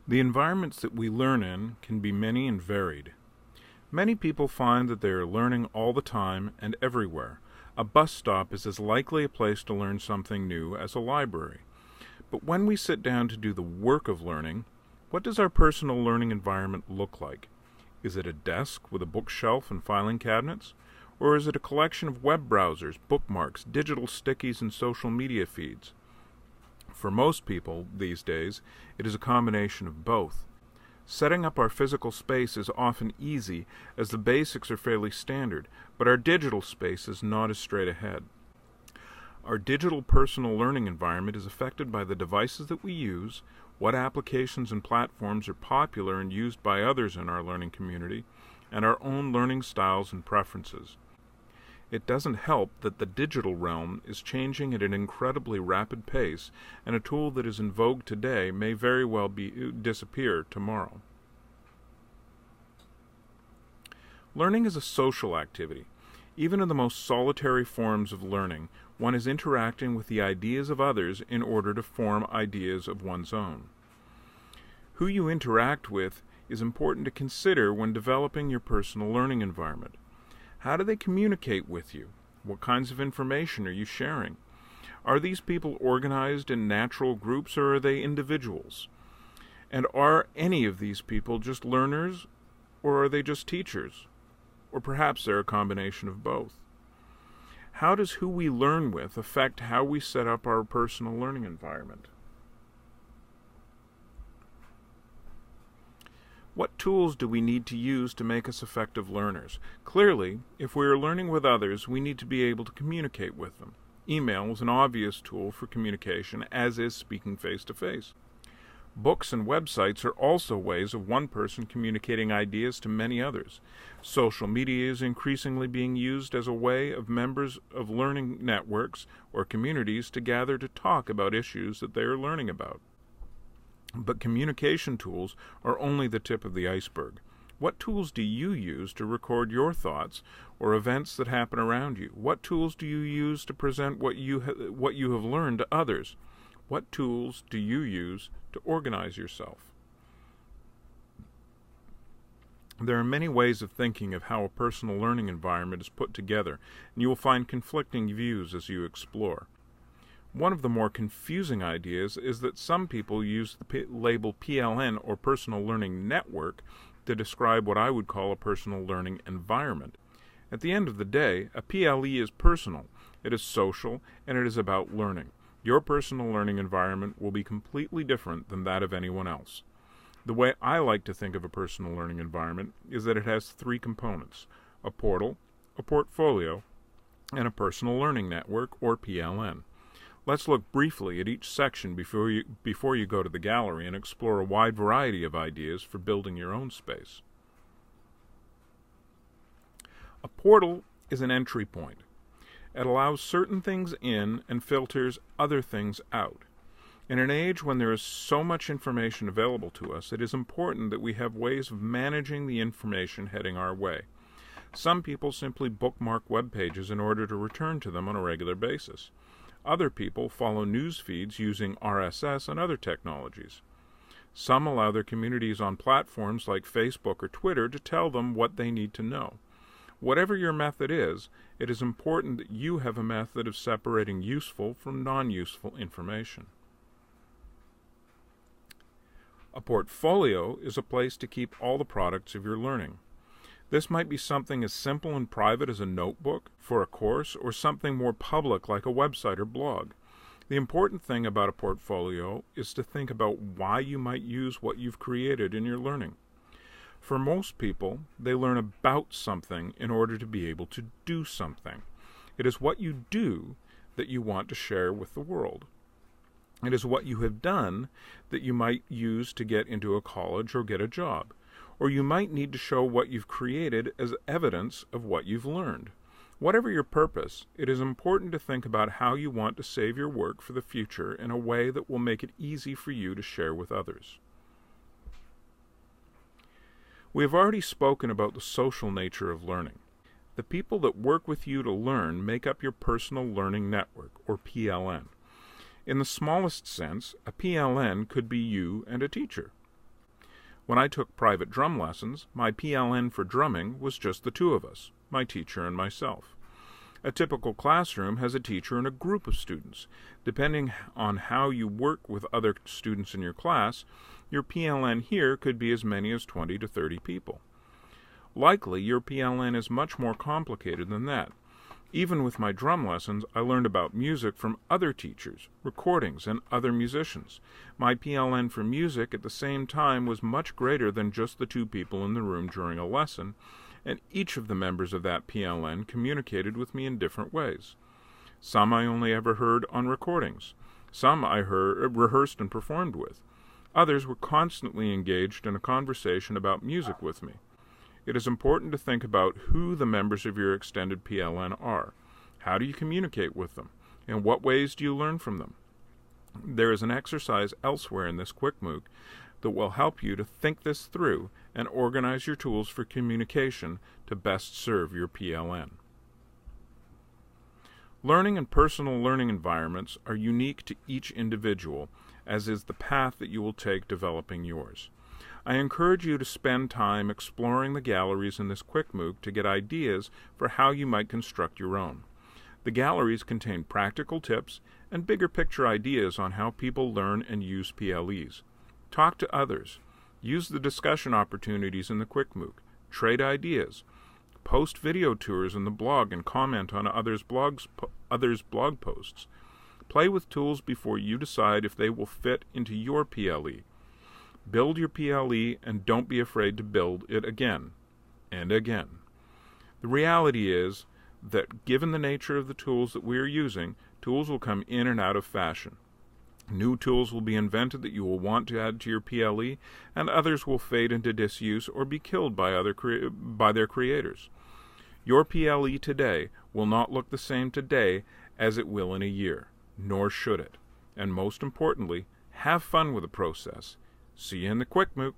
The environments that we learn in can be many and varied. Many people find that they are learning all the time and everywhere. A bus stop is as likely a place to learn something new as a library. But when we sit down to do the work of learning, what does our personal learning environment look like? Is it a desk with a bookshelf and filing cabinets? Or is it a collection of web browsers, bookmarks, digital stickies, and social media feeds? For most people these days, it is a combination of both. Setting up our physical space is often easy, as the basics are fairly standard, but our digital space is not as straight ahead. Our digital personal learning environment is affected by the devices that we use, what applications and platforms are popular and used by others in our learning community, and our own learning styles and preferences. It doesn't help that the digital realm is changing at an incredibly rapid pace, and a tool that is in vogue today may very well disappear tomorrow. Learning is a social activity. Even in the most solitary forms of learning, one is interacting with the ideas of others in order to form ideas of one's own. Who you interact with is important to consider when developing your personal learning environment. How do they communicate with you? What kinds of information are you sharing? Are these people organized in natural groups, or are they individuals? And are any of these people just learners, or are they just teachers? Or perhaps they're a combination of both. How does who we learn with affect how we set up our personal learning environment? What tools do we need to use to make us effective learners? Clearly, if we are learning with others, we need to be able to communicate with them. Email is an obvious tool for communication, as is speaking face-to-face. Books and websites are also ways of one person communicating ideas to many others. Social media is increasingly being used as a way of members of learning networks or communities to gather to talk about issues that they are learning about. But communication tools are only the tip of the iceberg. What tools do you use to record your thoughts or events that happen around you? What tools do you use to present what you have learned to others? What tools do you use to organize yourself? There are many ways of thinking of how a personal learning environment is put together, and you will find conflicting views as you explore. One of the more confusing ideas is that some people use the label PLN, or Personal Learning Network, to describe what I would call a personal learning environment. At the end of the day, a PLE is personal, it is social, and it is about learning. Your personal learning environment will be completely different than that of anyone else. The way I like to think of a personal learning environment is that it has three components: a portal, a portfolio, and a personal learning network, or PLN. Let's look briefly at each section before you go to the gallery and explore a wide variety of ideas for building your own space. A portal is an entry point. It allows certain things in and filters other things out. In an age when there is so much information available to us, it is important that we have ways of managing the information heading our way. Some people simply bookmark web pages in order to return to them on a regular basis. Other people follow news feeds using RSS and other technologies. Some allow their communities on platforms like Facebook or Twitter to tell them what they need to know. Whatever your method is, it is important that you have a method of separating useful from non-useful information. A portfolio is a place to keep all the products of your learning. This might be something as simple and private as a notebook for a course, or something more public like a website or blog. The important thing about a portfolio is to think about why you might use what you've created in your learning. For most people, they learn about something in order to be able to do something. It is what you do that you want to share with the world. It is what you have done that you might use to get into a college or get a job. Or you might need to show what you've created as evidence of what you've learned. Whatever your purpose, it is important to think about how you want to save your work for the future in a way that will make it easy for you to share with others. We have already spoken about the social nature of learning. The people that work with you to learn make up your personal learning network, or PLN. In the smallest sense, a PLN could be you and a teacher. When I took private drum lessons, my PLN for drumming was just the two of us, my teacher and myself. A typical classroom has a teacher and a group of students. Depending on how you work with other students in your class, your PLN here could be as many as 20 to 30 people. Likely, your PLN is much more complicated than that. Even with my drum lessons, I learned about music from other teachers, recordings, and other musicians. My PLN for music at the same time was much greater than just the two people in the room during a lesson, and each of the members of that PLN communicated with me in different ways. Some I only ever heard on recordings. Some I rehearsed and performed with. Others were constantly engaged in a conversation about music with me. It is important to think about who the members of your extended PLN are. How do you communicate with them? In what ways do you learn from them? There is an exercise elsewhere in this quick MOOC that will help you to think this through and organize your tools for communication to best serve your PLN. Learning and personal learning environments are unique to each individual, as is the path that you will take developing yours. I encourage you to spend time exploring the galleries in this quick MOOC to get ideas for how you might construct your own. The galleries contain practical tips and bigger picture ideas on how people learn and use PLEs. Talk to others. Use the discussion opportunities in the quick MOOC. Trade ideas. Post video tours in the blog and comment on others' blog posts. Play with tools before you decide if they will fit into your PLE. Build your PLE and don't be afraid to build it again and again. The reality is that given the nature of the tools that we are using, tools will come in and out of fashion. New tools will be invented that you will want to add to your PLE, and others will fade into disuse or be killed by their creators. Your PLE today will not look the same today as it will in a year, nor should it. And most importantly, have fun with the process. See you in the quick MOOC.